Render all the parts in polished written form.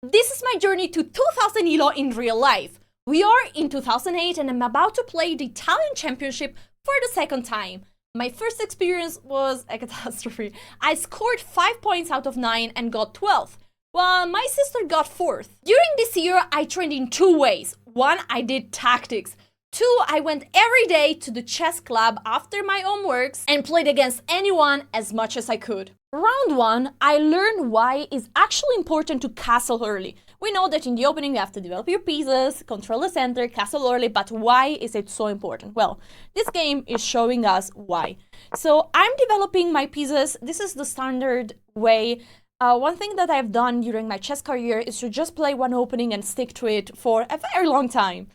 This is my journey to 2000 ELO in real life. We are in 2008 and I'm about to play the Italian Championship for the second time. My first experience was a catastrophe. I scored 5 points out of 9 and got 12th, while my sister got 4th. During this year, I trained in 2 ways. 1, I did tactics. 2, I went every day to the chess club after my homeworks and played against anyone as much as I could. Round 1, I learned why it's actually important to castle early. We know that in the opening you have to develop your pieces, control the center, castle early, but why is it so important? Well, this game is showing us why. So I'm developing my pieces. This is the standard way. One thing that I've done during my chess career is to just play one opening and stick to it for a very long time.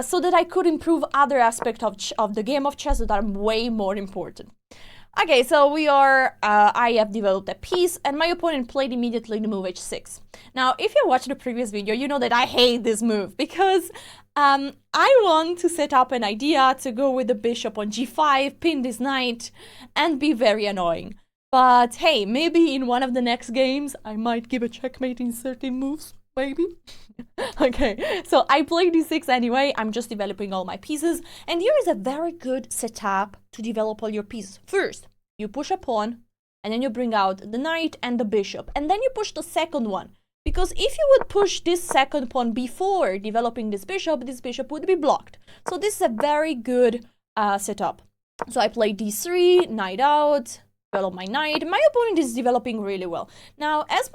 So that I could improve other aspects of the game of chess that are way more important. Okay, so I have developed a piece and my opponent played immediately the move h6. Now, if you watched the previous video, you know that I hate this move because I want to set up an idea to go with the bishop on g5, pin this knight, and be very annoying. But hey, maybe in one of the next games, I might give a checkmate in certain moves, maybe. Okay, so I play d6 anyway. I'm just developing all my pieces, and here is a very good setup to develop all your pieces. First, you push a pawn, and then you bring out the knight and the bishop, and then you push the second one. Because if you would push this second pawn before developing this bishop would be blocked. So this is a very good setup. So I play d3, knight out, develop my knight. My opponent is developing really well. Now, as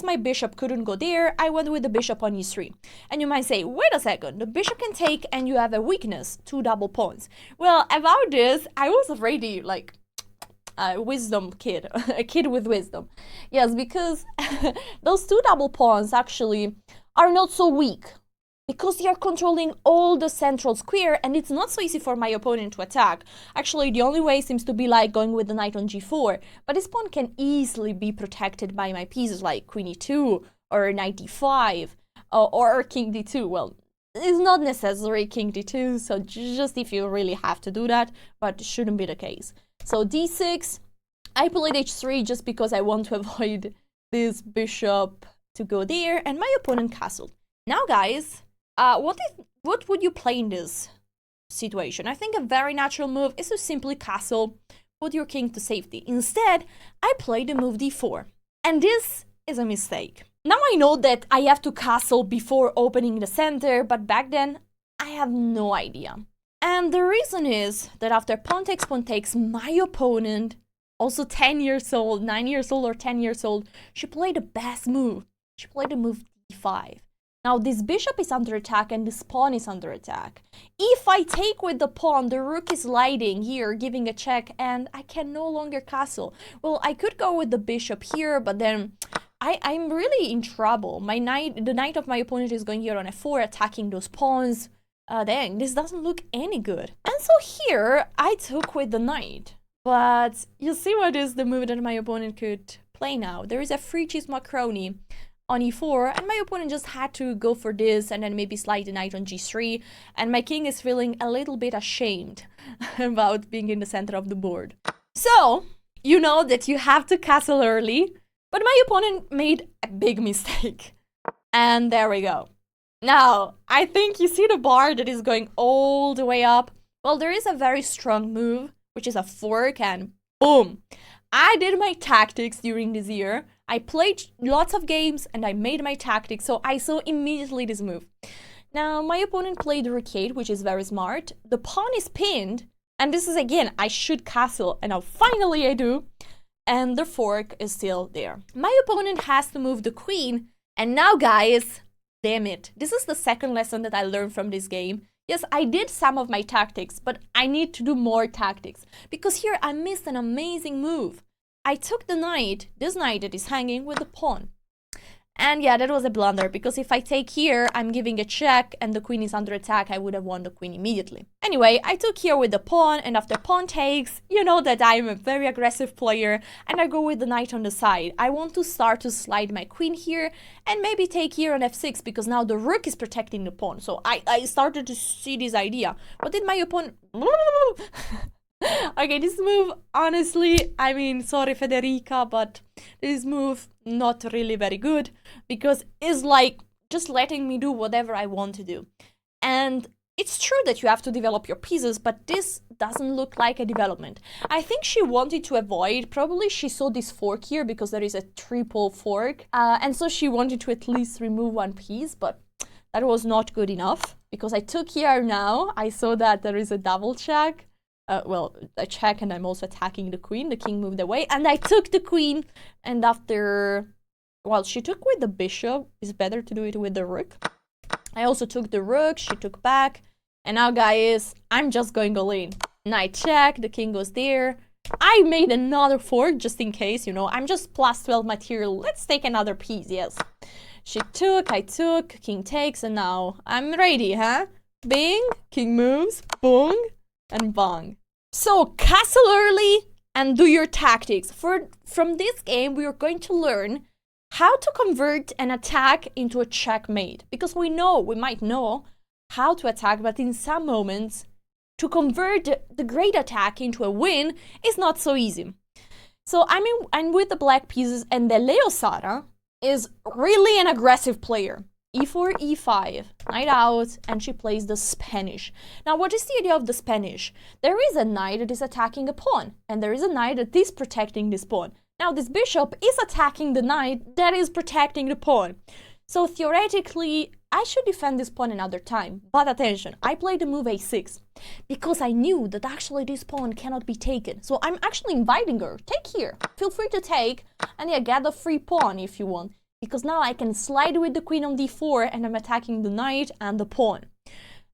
my bishop couldn't go there, I went with the bishop on e3. And you might say, wait a second, the bishop can take and you have a weakness, 2 double pawns. Well, about this, I was already like a wisdom kid, a kid with wisdom. Yes, because those 2 double pawns actually are not so weak. Because they are controlling all the central square and it's not so easy for my opponent to attack. Actually, the only way seems to be like going with the knight on g4. But this pawn can easily be protected by my pieces like queen e2 or knight d5 or king d2. Well, it's not necessary king d2, so just if you really have to do that, but it shouldn't be the case. So d6, I played h3 just because I want to avoid this bishop to go there and my opponent castled. Now guys, what would you play in this situation? I think a very natural move is to simply castle, put your king to safety. Instead, I played the move d4. And this is a mistake. Now I know that I have to castle before opening the center, but back then, I have no idea. And the reason is that after pawn takes, my opponent, also 10 years old, 9 years old or 10 years old, she played the best move. She played the move d5. Now this bishop is under attack and this pawn is under attack. If I take with the pawn, the rook is sliding here, giving a check, and I can no longer castle. Well, I could go with the bishop here, but then I'm really in trouble. The knight of my opponent is going here on f4, attacking those pawns. Dang, this doesn't look any good. And so here, I took with the knight. But you see what is the move that my opponent could play now. There is a free cheese macaroni on e4, and my opponent just had to go for this and then maybe slide the knight on g3, and my king is feeling a little bit ashamed about being in the center of the board. So, you know that you have to castle early, but my opponent made a big mistake. And there we go. Now, I think you see the bar that is going all the way up. Well, there is a very strong move, which is a fork, and boom! I did my tactics during this year. I played lots of games and I made my tactics, so I saw immediately this move. Now, my opponent played rook 8, which is very smart. The pawn is pinned, and this is again, I should castle, and now finally I do. And the fork is still there. My opponent has to move the queen, and now guys, damn it. This is the second lesson that I learned from this game. Yes, I did some of my tactics, but I need to do more tactics. Because here I missed an amazing move. I took the knight, this knight that is hanging, with the pawn. And yeah, that was a blunder, because if I take here, I'm giving a check, and the queen is under attack, I would have won the queen immediately. Anyway, I took here with the pawn, and after pawn takes, you know that I'm a very aggressive player, and I go with the knight on the side. I want to start to slide my queen here, and maybe take here on f6, because now the rook is protecting the pawn. So I started to see this idea. What did my opponent... Okay, this move, honestly, I mean, sorry Federica, but this move not really very good because it's like just letting me do whatever I want to do. And it's true that you have to develop your pieces, but this doesn't look like a development. I think she wanted to avoid, probably she saw this fork here because there is a triple fork, and so she wanted to at least remove one piece, but that was not good enough because I took here now, I saw that there is a double check. Well, a check, and I'm also attacking the queen. The king moved away, and I took the queen, and after, well, she took with the bishop. It's better to do it with the rook. I also took the rook, she took back, and now, guys, I'm just going all in. Knight check, the king goes there. I made another fork just in case, you know, I'm just plus 12 material. Let's take another piece, yes. She took, I took, king takes, and now I'm ready, huh? Bing, king moves, boom, and bang. So castle early and do your tactics. From this game, we are going to learn how to convert an attack into a checkmate. Because we might know how to attack, but in some moments, to convert the great attack into a win is not so easy. So I'm with the black pieces, and the Leo Sara is really an aggressive player. E4, E5, knight out, and she plays the Spanish. Now, what is the idea of the Spanish? There is a knight that is attacking a pawn, and there is a knight that is protecting this pawn. Now, this bishop is attacking the knight that is protecting the pawn. So, theoretically, I should defend this pawn another time. But attention, I played the move A6 because I knew that actually this pawn cannot be taken. So, I'm actually inviting her, take here, feel free to take, and yeah, get a free pawn if you want. Because now I can slide with the queen on d4 and I'm attacking the knight and the pawn.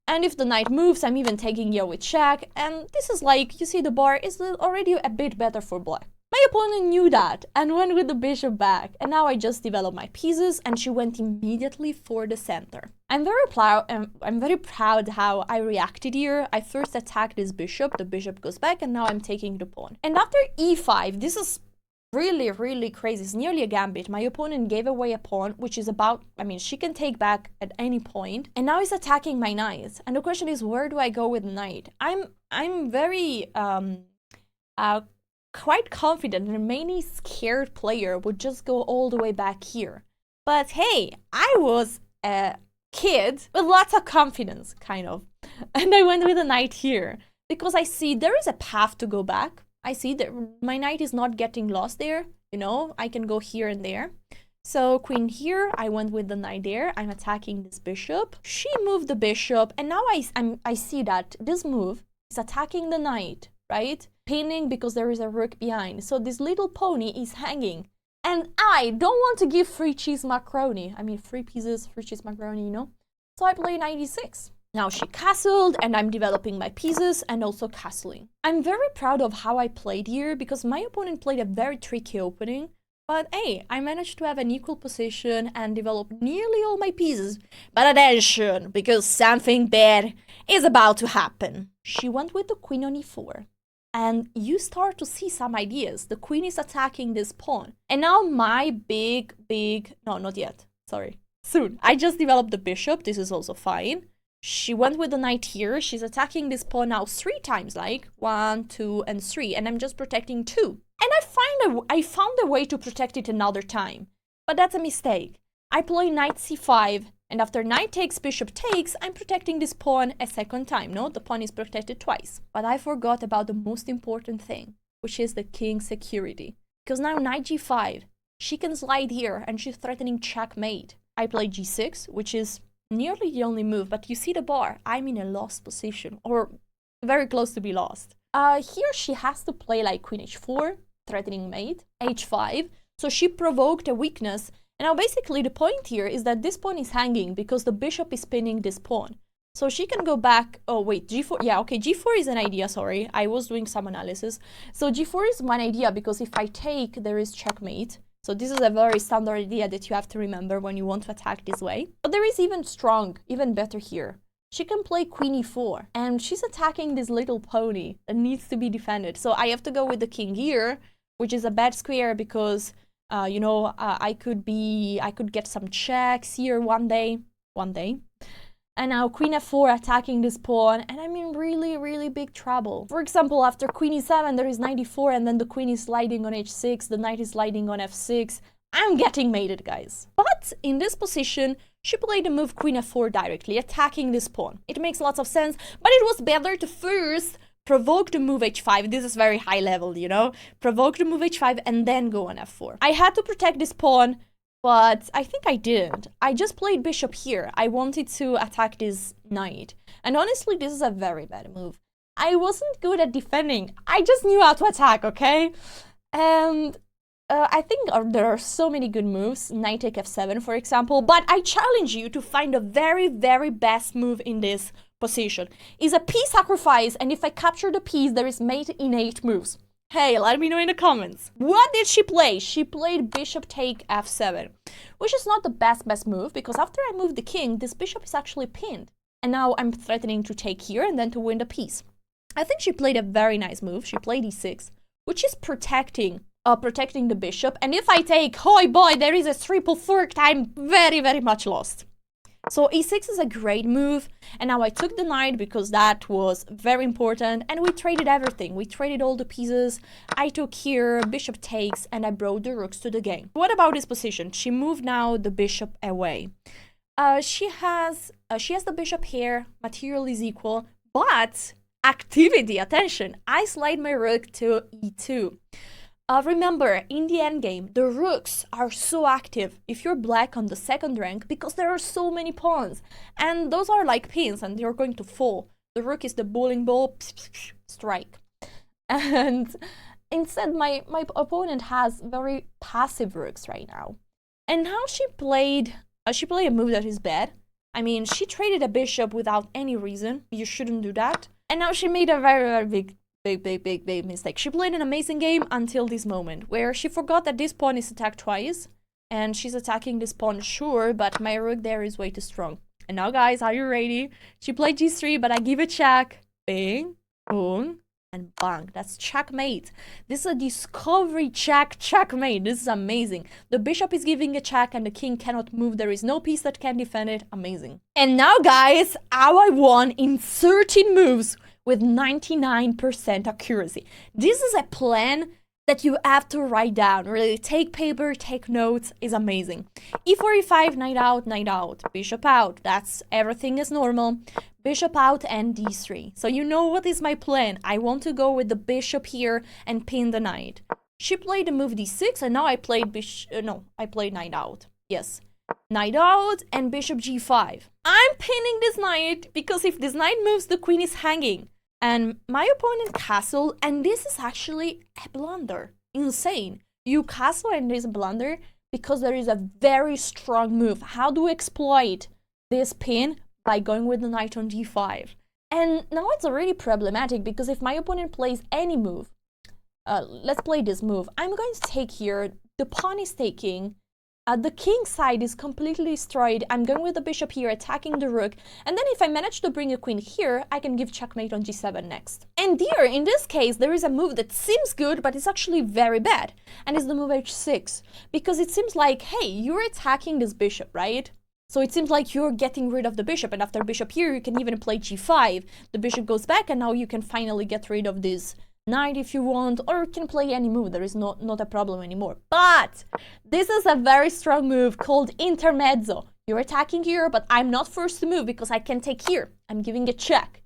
And if the knight moves, I'm even taking here with check. And this is like, you see the bar is already a bit better for black. My opponent knew that and went with the bishop back. And now I just developed my pieces and she went immediately for the center. I'm very proud how I reacted here. I first attacked this bishop, the bishop goes back, and now I'm taking the pawn. And after e5, this is really crazy. It's nearly a gambit. My opponent gave away a pawn, which is about, I mean, she can take back at any point, and now he's attacking my knight. And the question is, where do I go with knight? I'm very quite confident that many scared player would just go all the way back here. But hey, I was a kid with lots of confidence, kind of, and I went with a knight here because I see there is a path to go back. I see that my knight is not getting lost there, you know, I can go here and there. So queen here, I went with the knight there, I'm attacking this bishop. She moved the bishop, and now I see that this move is attacking the knight, right? Pinning because there is a rook behind. So this little pony is hanging. And I don't want to give free cheese macaroni. I mean, free pieces, free cheese macaroni, you know? So I play knight e6. Now she castled, and I'm developing my pieces and also castling. I'm very proud of how I played here because my opponent played a very tricky opening. But hey, I managed to have an equal position and develop nearly all my pieces. But attention, because something bad is about to happen. She went with the queen on e4. And you start to see some ideas. The queen is attacking this pawn. And now my big, no, not yet, sorry, soon. I just developed the bishop, this is also fine. She went with the knight here. She's attacking this pawn now 3 times, like 1, 2, and 3, and I'm just protecting 2. And I found a way to protect it another time, but that's a mistake. I play knight c5, and after knight takes, bishop takes, I'm protecting this pawn a second time. No, the pawn is protected twice. But I forgot about the most important thing, which is the king's security. Because now knight g5, she can slide here, and she's threatening checkmate. I play g6, which is nearly the only move, but you see the bar. I'm in a lost position, or very close to be lost. Here she has to play like queen h4, threatening mate, h5. So she provoked a weakness. And now basically the point here is that this pawn is hanging because the bishop is pinning this pawn. So she can go back. Oh wait, g4. Yeah, okay, g4 is an idea, sorry. I was doing some analysis. So g4 is one idea because if I take, there is checkmate. So this is a very standard idea that you have to remember when you want to attack this way. But there is even better here. She can play queen e4, and she's attacking this little pony that needs to be defended. So I have to go with the king here, which is a bad square because, you know, I could get some checks here one day. And now queen f4 attacking this pawn, and I'm in really, really big trouble. For example, after queen e7, there is knight e4, and then the queen is sliding on h6, the knight is sliding on f6. I'm getting mated, guys. But in this position, she played the move queen f4 directly, attacking this pawn. It makes lots of sense, but it was better to first provoke the move h5. This is very high level, you know? Provoke the move h5 and then go on f4. I had to protect this pawn, but I think I didn't. I just played bishop here. I wanted to attack this knight. And honestly, this is a very bad move. I wasn't good at defending. I just knew how to attack, okay? And I think there are so many good moves, knight take f7, for example, but I challenge you to find the very, very best move in this position. It's a piece sacrifice, and if I capture the piece, there is mate in 8 moves. Hey, let me know in the comments. What did she play? She played bishop take f7, which is not the best move, because after I move the king, this bishop is actually pinned. And now I'm threatening to take here and then to win the piece. I think she played a very nice move. She played e6, which is protecting the bishop. And if I take, oh boy, there is a triple fork, I'm very, very much lost. So e6 is a great move, and now I took the knight because that was very important, and we traded everything. We traded all the pieces. I took here, bishop takes, and I brought the rooks to the game. What about this position? She moved now the bishop away. She has the bishop here, material is equal, but activity, attention, I slide my rook to e2. Remember, in the endgame, the rooks are so active if you're black on the second rank because there are so many pawns. And those are like pins and they're going to fall. The rook is the bowling ball, strike. And instead, my opponent has very passive rooks right now. And now she played a move that is bad. I mean, she traded a bishop without any reason. You shouldn't do that. And now she made a very, very big mistake. She played an amazing game until this moment, where she forgot that this pawn is attacked twice, and she's attacking this pawn, sure, but my rook there is way too strong. And now, guys, are you ready? She played g3, but I give a check. Bing, boom, and bang. That's checkmate. This is a discovery checkmate. This is amazing. The bishop is giving a check, and the king cannot move. There is no piece that can defend it. Amazing. And now, guys, how I won in 13 moves with 99% accuracy. This is a plan that you have to write down. Really, take paper, take notes. Is amazing. e4, e5, knight out, bishop out. That's everything is normal. Bishop out and d3. So you know what is my plan. I want to go with the bishop here and pin the knight. She played the move d6, and now I played I played knight out. Yes. Knight out and bishop g5. I'm pinning this knight because if this knight moves, the queen is hanging. And my opponent castle, and this is actually a blunder. Insane. You castle and there's a blunder because there is a very strong move. How do we exploit this pin? By going with the knight on d5. And now it's already problematic because if my opponent plays any move, let's play this move. I'm going to take here. The pawn is taking. The king side is completely destroyed. I'm going with the bishop here, attacking the rook. And then if I manage to bring a queen here, I can give checkmate on g7 next. And here, in this case, there is a move that seems good, but it's actually very bad. And it's the move h6. Because it seems like, hey, you're attacking this bishop, right? So it seems like you're getting rid of the bishop. And after bishop here, you can even play g5. The bishop goes back, and now you can finally get rid of this knight if you want, or you can play any move. There is not a problem anymore. But this is a very strong move called intermezzo. You're attacking here, but I'm not forced to move because I can take here. I'm giving a check.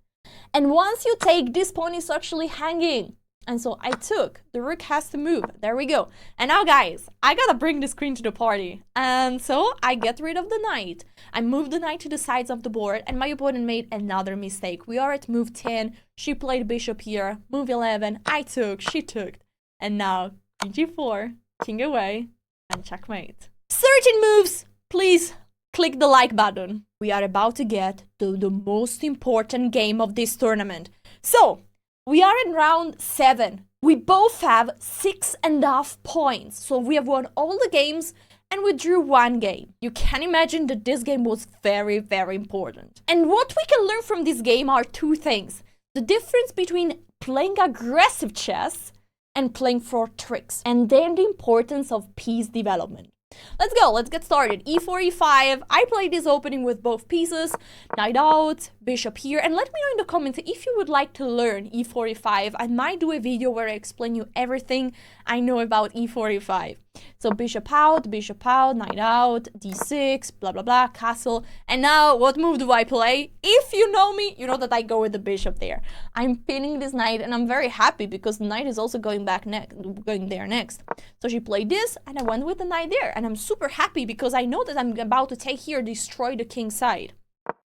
And once you take, this pawn is actually hanging. And so I took. The rook has to move. There we go. And now, guys, I gotta bring this queen to the party. And so I get rid of the knight. I move the knight to the sides of the board, and my opponent made another mistake. We are at move 10. She played bishop here. Move 11. I took. She took. And now, king g4, king away, and checkmate. 13 moves. Please click the like button. We are about to get to the most important game of this tournament. So, we are in round 7. We both have 6.5 points. So we have won all the games and we drew 1 game. You can imagine that this game was very, very important. And what we can learn from this game are 2 things. The difference between playing aggressive chess and playing for tricks. And then the importance of piece development. Let's go, let's get started. E4, E5. I played this opening with both pieces. Knight out, bishop here. And let me know in the comments if you would like to learn E4, E5. I might do a video where I explain you everything I know about E4, E5. So bishop out, knight out, d6, blah, blah, blah, castle. And now, what move do I play? If you know me, you know that I go with the bishop there. I'm pinning this knight, and I'm very happy because the knight is also going there next. So she played this, and I went with the knight there. And I'm super happy because I know that I'm about to take here, destroy the king's side.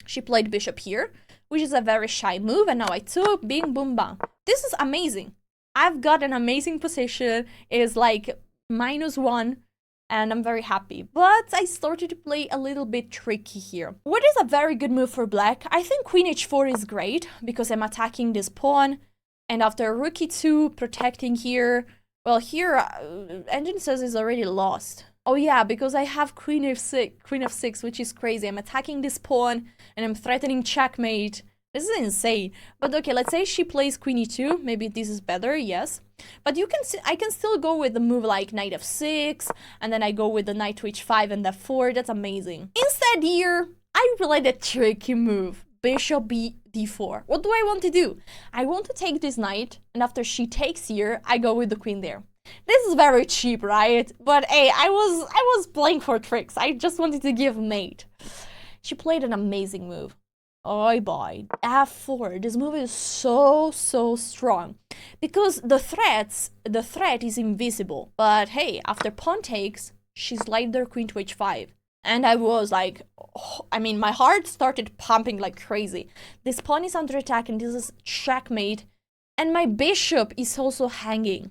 She played bishop here, which is a very shy move, and now I took, bing, boom, bang. This is amazing. I've got an amazing position. It is like -1, and I'm very happy. But I started to play a little bit tricky here. What is a very good move for black? I think queen h4 is great because I'm attacking this pawn, and after rook e2, protecting here. Well, here, engine says is already lost. Oh yeah, because I have queen f6, which is crazy. I'm attacking this pawn, and I'm threatening checkmate. This is insane. But okay, let's say she plays queen e2. Maybe this is better, yes. But you can see, I can still go with the move like knight f6, and then I go with the knight to h5 and f4. That's amazing. Instead here, I played a tricky move. Bishop d4. What do I want to do? I want to take this knight, and after she takes here, I go with the queen there. This is very cheap, right? But hey, I was playing for tricks. I just wanted to give mate. She played an amazing move. Oh boy, f4. This move is so strong because the threat is invisible. But hey, after pawn takes, she slid their queen to h5, and I was like, oh, I mean, my heart started pumping like crazy. This pawn is under attack, and this is checkmate, and my bishop is also hanging.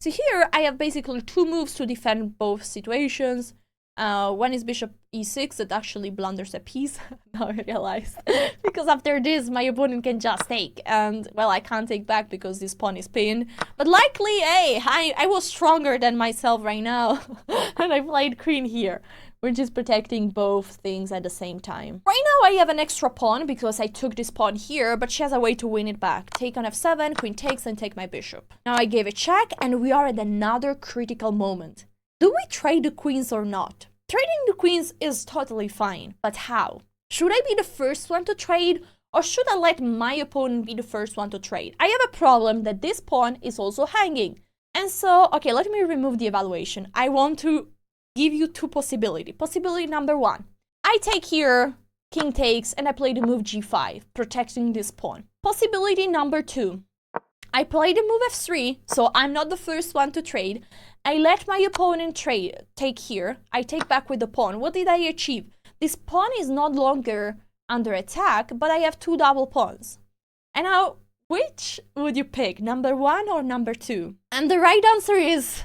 So here I have basically 2 moves to defend both situations. One is bishop e6 that actually blunders a piece. Now I realized. Because after this, my opponent can just take. And, well, I can't take back because this pawn is pinned. But likely, hey, I was stronger than myself right now. And I played queen here, which is protecting both things at the same time. Right now, I have an extra pawn because I took this pawn here, but she has a way to win it back. Take on f7, queen takes, and take my bishop. Now I gave a check, and we are at another critical moment. Do we trade the queens or not? Trading the queens is totally fine, but how? Should I be the first one to trade, or should I let my opponent be the first one to trade? I have a problem that this pawn is also hanging. And so, okay, let me remove the evaluation. I want to give you 2 possibilities. Possibility number 1. I take here, king takes, and I play the move g5, protecting this pawn. Possibility number 2. I play the move f3, so I'm not the first one to trade. I let my opponent take here. I take back with the pawn. What did I achieve? This pawn is no longer under attack, but I have 2 double pawns. And now, which would you pick? Number 1 or number 2? And the right answer is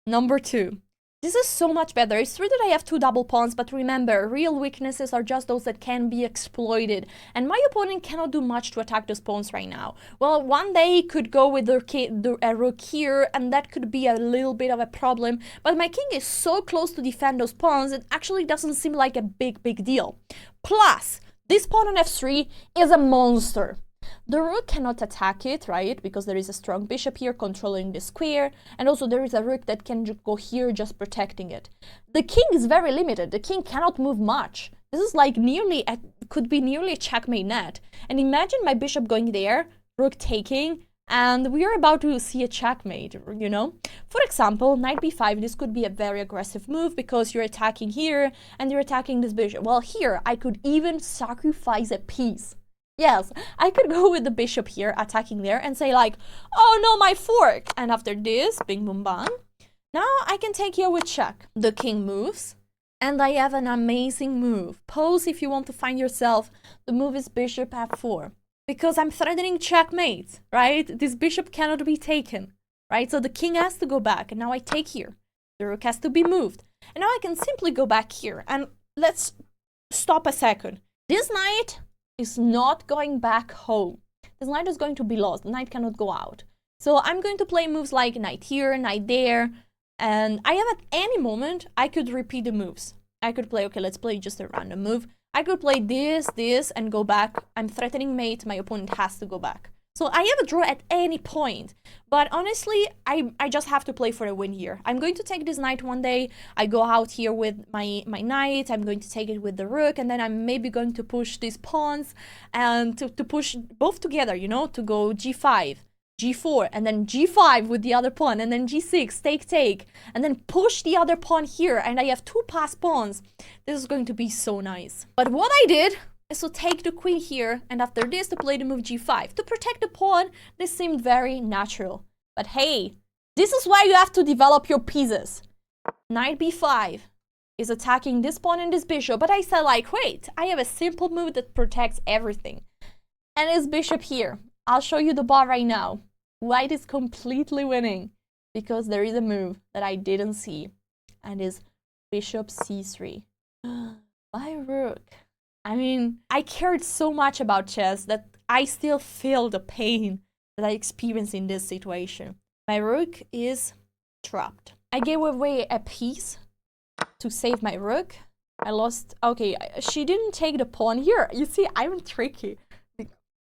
number 2. This is so much better. It's true that I have 2 double pawns, but remember, real weaknesses are just those that can be exploited. And my opponent cannot do much to attack those pawns right now. Well, one day could go with a rook here, and that could be a little bit of a problem. But my king is so close to defend those pawns, it actually doesn't seem like a big deal. Plus, this pawn on f3 is a monster. The rook cannot attack it, right? Because there is a strong bishop here controlling the square. And also there is a rook that can go here just protecting it. The king is very limited. The king cannot move much. This is like could be nearly a checkmate net. And imagine my bishop going there, rook taking, and we are about to see a checkmate, you know? For example, knight b5, this could be a very aggressive move because you're attacking here and you're attacking this bishop. Well, here, I could even sacrifice a piece. Yes, I could go with the bishop here, attacking there, and say like, oh no, my fork! And after this, bing boom bang, now I can take here with check. The king moves, and I have an amazing move. Pose if you want to find yourself. The move is bishop f4. Because I'm threatening checkmate, right? This bishop cannot be taken, right? So the king has to go back, and now I take here. The rook has to be moved. And now I can simply go back here, and let's stop a second. This knight is not going back home. This knight is going to be lost. The knight cannot go out. So I'm going to play moves like knight here, knight there, and I have at any moment, I could repeat the moves. I could play, okay, let's play just a random move. I could play this, and go back. I'm threatening mate, my opponent has to go back. So I have a draw at any point. But honestly, I just have to play for a win here. I'm going to take this knight one day. I go out here with my knight. I'm going to take it with the rook. And then I'm maybe going to push these pawns and to push both together, you know, to go g5, g4, and then g5 with the other pawn. And then g6, take. And then push the other pawn here. And I have 2 passed pawns. This is going to be so nice. But what I did is to take the queen here, and after this to play the move g5. To protect the pawn, this seemed very natural. But hey, this is why you have to develop your pieces. Knight b5 is attacking this pawn and this bishop, but I said like, wait, I have a simple move that protects everything. And it's bishop here. I'll show you the board right now. White is completely winning because there is a move that I didn't see, and is bishop c3. My rook. I mean, I cared so much about chess that I still feel the pain that I experience in this situation. My rook is trapped. I gave away a piece to save my rook. I lost... Okay, she didn't take the pawn here. You see, I'm tricky.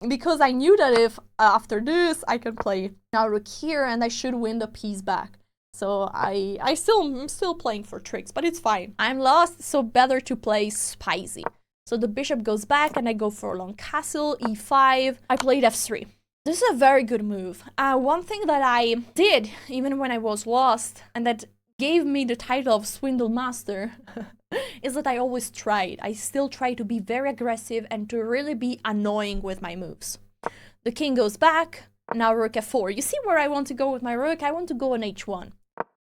Because I knew that if after this I can play now rook here and I should win the piece back. So I'm still playing for tricks, but it's fine. I'm lost, so better to play spicy. So the bishop goes back and I go for a long castle, e5. I played f3. This is a very good move. One thing that I did, even when I was lost, and that gave me the title of Swindle Master, is that I always tried. I still try to be very aggressive and to really be annoying with my moves. The king goes back, now rook f4. You see where I want to go with my rook? I want to go on h1.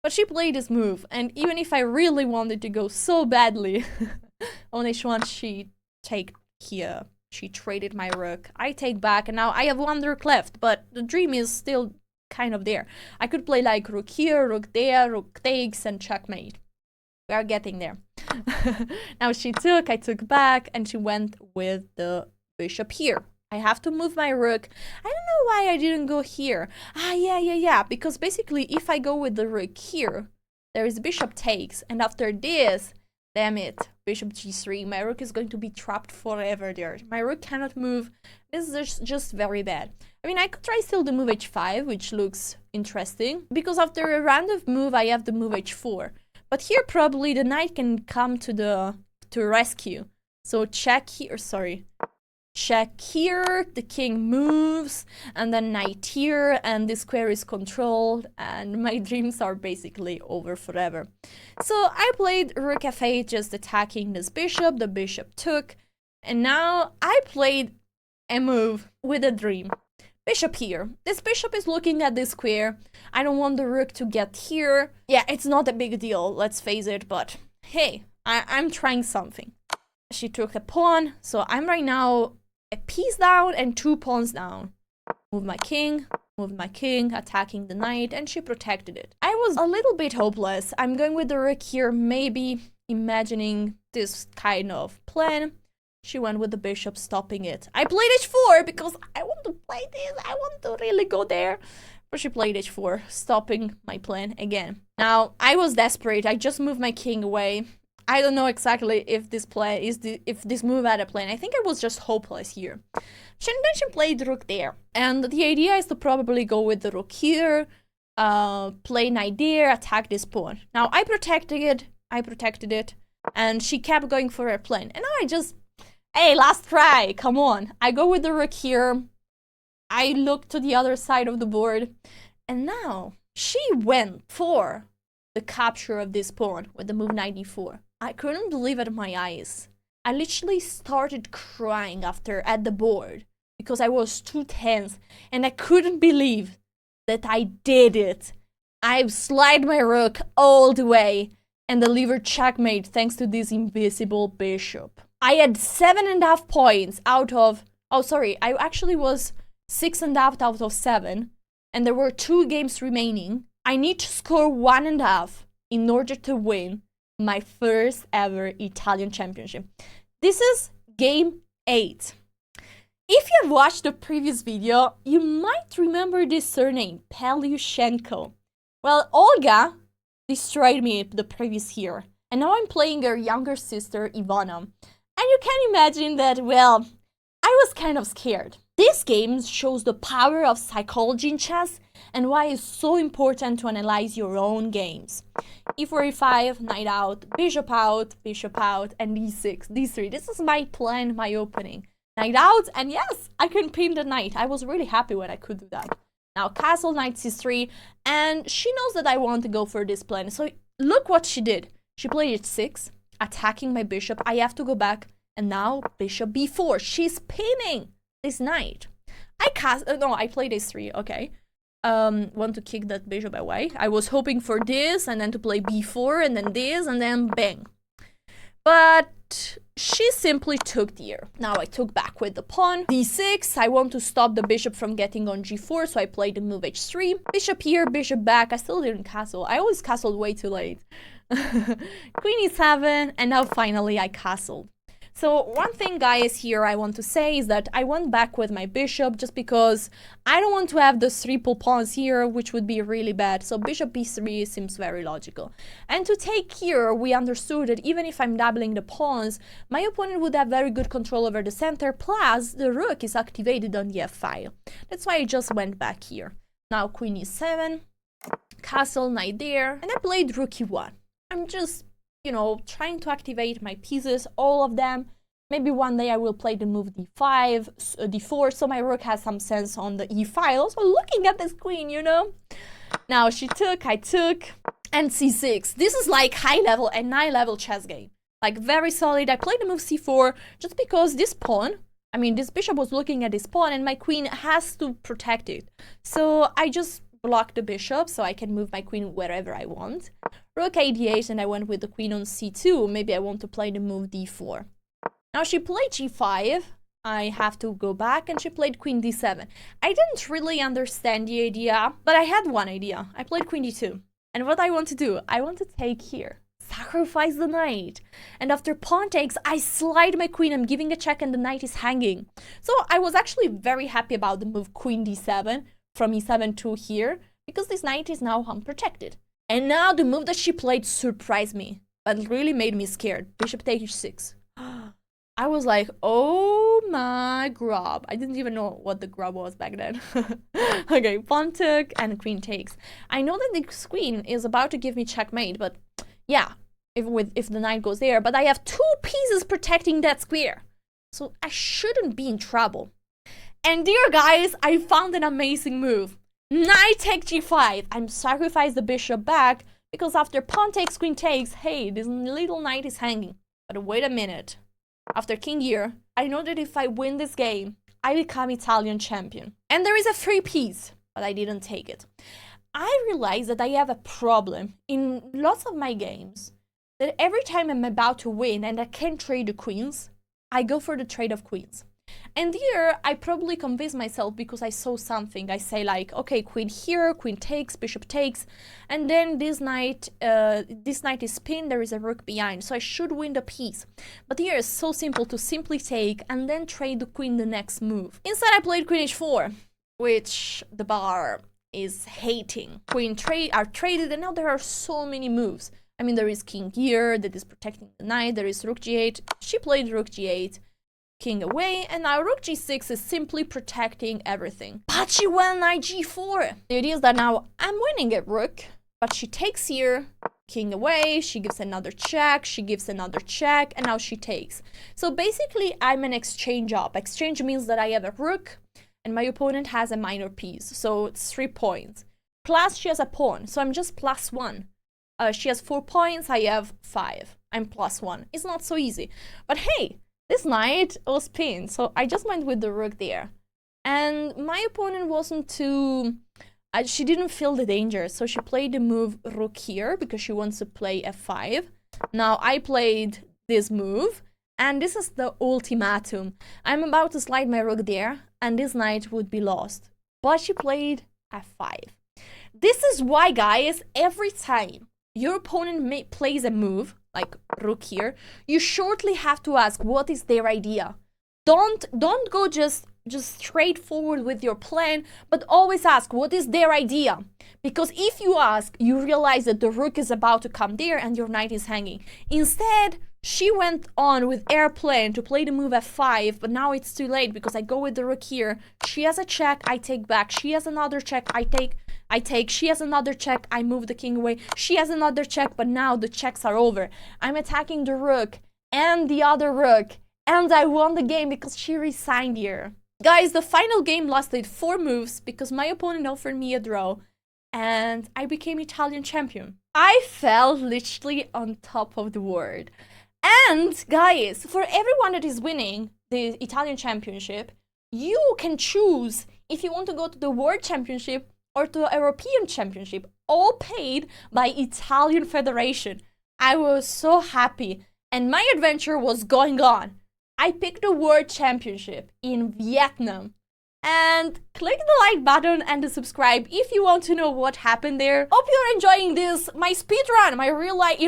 But she played this move, and even if I really wanted to go so badly on h1, she traded my rook. I take back, and now I have 1 rook left, but the dream is still kind of there. I could play like rook here, rook there, rook takes, and checkmate. We are getting there. Now she took, I took back, and she went with the bishop here. I have to move my rook. I don't know why I didn't go here. Yeah. Because basically, if I go with the rook here, there is bishop takes, and after this, damn it, bishop g3. My rook is going to be trapped forever there. My rook cannot move. This is just very bad. I mean, I could try still the move h5, which looks interesting, because after a random move, I have the move h4. But here, probably the knight can come to rescue. So check here. Sorry. Check here, the king moves, and then knight here, and this square is controlled, and my dreams are basically over forever. So I played rook f8, just attacking this bishop, the bishop took, and now I played a move with a dream. Bishop here. This bishop is looking at this square. I don't want the rook to get here. Yeah, it's not a big deal, let's face it, but hey, I'm trying something. She took a pawn, so I'm right now a piece down and 2 pawns down. Move my king, attacking the knight, and she protected it. I was a little bit hopeless. I'm going with the rook here, maybe imagining this kind of plan. She went with the bishop, stopping it. I played h4 because I want to play this. I want to really go there. But she played h4, stopping my plan again. Now, I was desperate. I just moved my king away. I don't know exactly if this play is if this move had a plan. I think I was just hopeless here. She played rook there, and the idea is to probably go with the rook here, play knight there, attack this pawn. Now I protected it, and she kept going for her plan. And now I just, hey, last try, come on. I go with the rook here. I look to the other side of the board, and now she went for the capture of this pawn with the move knight e4. I couldn't believe it in my eyes. I literally started crying at the board because I was too tense and I couldn't believe that I did it. I slid my rook all the way and delivered checkmate thanks to this invisible bishop. I had 7.5 points out of... Oh, sorry, I actually was 6.5 out of 7 and there were 2 games remaining. I need to score 1.5 in order to win my first ever Italian championship. This is game 8. If you have watched the previous video, you might remember this surname, Pelyushenko. Well, Olga destroyed me the previous year, and now I'm playing her younger sister, Ivana. And you can imagine that, well, I was kind of scared. This game shows the power of psychology in chess and why it's so important to analyze your own games. E4, E5, knight out, bishop out, and D6, D3. This is my plan, my opening. Knight out, and yes, I can pin the knight. I was really happy when I could do that. Now castle, knight C3, and she knows that I want to go for this plan. So look what she did. She played H6, attacking my bishop. I have to go back, and now bishop B4. She's pinning this knight. I played H3, okay. Want to kick that bishop away. I was hoping for this, and then to play B4, and then this, and then bang. But she simply took the ear. Now I took back with the pawn. D6, I want to stop the bishop from getting on G4, so I played the move H3. Bishop here, bishop back. I still didn't castle. I always castled way too late. Queen E7, and now finally I castled. So one thing, guys, here I want to say is that I went back with my bishop just because I don't want to have those triple pawns here, which would be really bad. So bishop b3 seems very logical. And to take here, we understood that even if I'm doubling the pawns, my opponent would have very good control over the center, plus the rook is activated on the f-file. That's why I just went back here. Now queen e7, castle, knight there, and I played rook e1. I'm just, you know, trying to activate my pieces, all of them. Maybe one day I will play the move d5, d4, so my rook has some sense on the e-file. Also looking at this queen, you know. Now she took, I took, and c6. This is like high level and high level chess game. Like very solid. I played the move c4 just because this pawn, I mean this bishop was looking at this pawn and my queen has to protect it. So I just block the bishop so I can move my queen wherever I want. Rook a8, and I went with the queen on c2. Maybe I want to play the move d4. Now she played g5. I have to go back, and she played queen d7. I didn't really understand the idea, but I had one idea. I played queen d2. And what I want to do, I want to take here, sacrifice the knight. And after pawn takes, I slide my queen. I'm giving a check, and the knight is hanging. So I was actually very happy about the move queen d7 from e7 to here, because this knight is now unprotected. And now the move that she played surprised me, but really made me scared. Bishop takes h6. I was like, oh my grub. I didn't even know what the grub was back then. Okay, pawn took and queen takes. I know that this queen is about to give me checkmate, but yeah, if the knight goes there, but I have two pieces protecting that square. So I shouldn't be in trouble. And dear guys, I found an amazing move. Knight take g5. I'm sacrifice the bishop back because after pawn takes, queen takes, hey, this little knight is hanging. But wait a minute. After king here, I know that if I win this game, I become Italian champion. And there is a free piece, but I didn't take it. I realized that I have a problem in lots of my games, that every time I'm about to win and I can't trade the queens, I go for the trade of queens. And here, I probably convinced myself because I saw something. I say like, okay, queen here, queen takes, bishop takes, and then this knight is pinned, there is a rook behind, so I should win the piece. But here it's so simple to simply take and then trade the queen the next move. Instead, I played queen h4, which the bar is hating. Queen are traded, and now there are so many moves. I mean, there is king here that is protecting the knight, there is rook g8, she played rook g8, king away, and now rook g6 is simply protecting everything. But she went knight g4. The idea is that now I'm winning at rook, but she takes here, king away, she gives another check, she gives another check, and now she takes. So basically, I'm an exchange up. Exchange means that I have a rook, and my opponent has a minor piece, so it's 3 points. Plus, she has a pawn, so I'm just +1. She has 4 points, I have 5. I'm +1. It's not so easy. But hey, this knight was pinned, so I just went with the rook there. And my opponent wasn't too... she didn't feel the danger, so she played the move rook here because she wants to play f5. Now I played this move, and this is the ultimatum. I'm about to slide my rook there, and this knight would be lost. But she played f5. This is why, guys, every time your opponent plays a move, like rook here, you shortly have to ask what is their idea. Don't go just straightforward with your plan, but always ask what is their idea. Because if you ask, you realize that the rook is about to come there and your knight is hanging. Instead, She went on with airplane to play the move f5, but now it's too late because I go with the rook here. She has a check, I take back. She has another check, I take. She has another check, I move the king away. She has another check, but now the checks are over. I'm attacking the rook and the other rook, and I won the game because she resigned here. Guys, the final game lasted 4 moves because my opponent offered me a draw, and I became Italian champion. I felt literally on top of the world. And guys, for everyone that is winning the Italian championship, you can choose if you want to go to the World Championship or to the European Championship, all paid by Italian Federation. I was so happy, and my adventure was going on. I picked the World Championship in Vietnam. And click the like button and the subscribe if you want to know what happened there. Hope you're enjoying this, my speedrun, my real life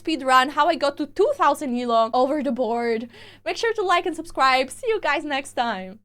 speedrun, how I got to 2000 elo over the board. Make sure to like and subscribe. See you guys next time.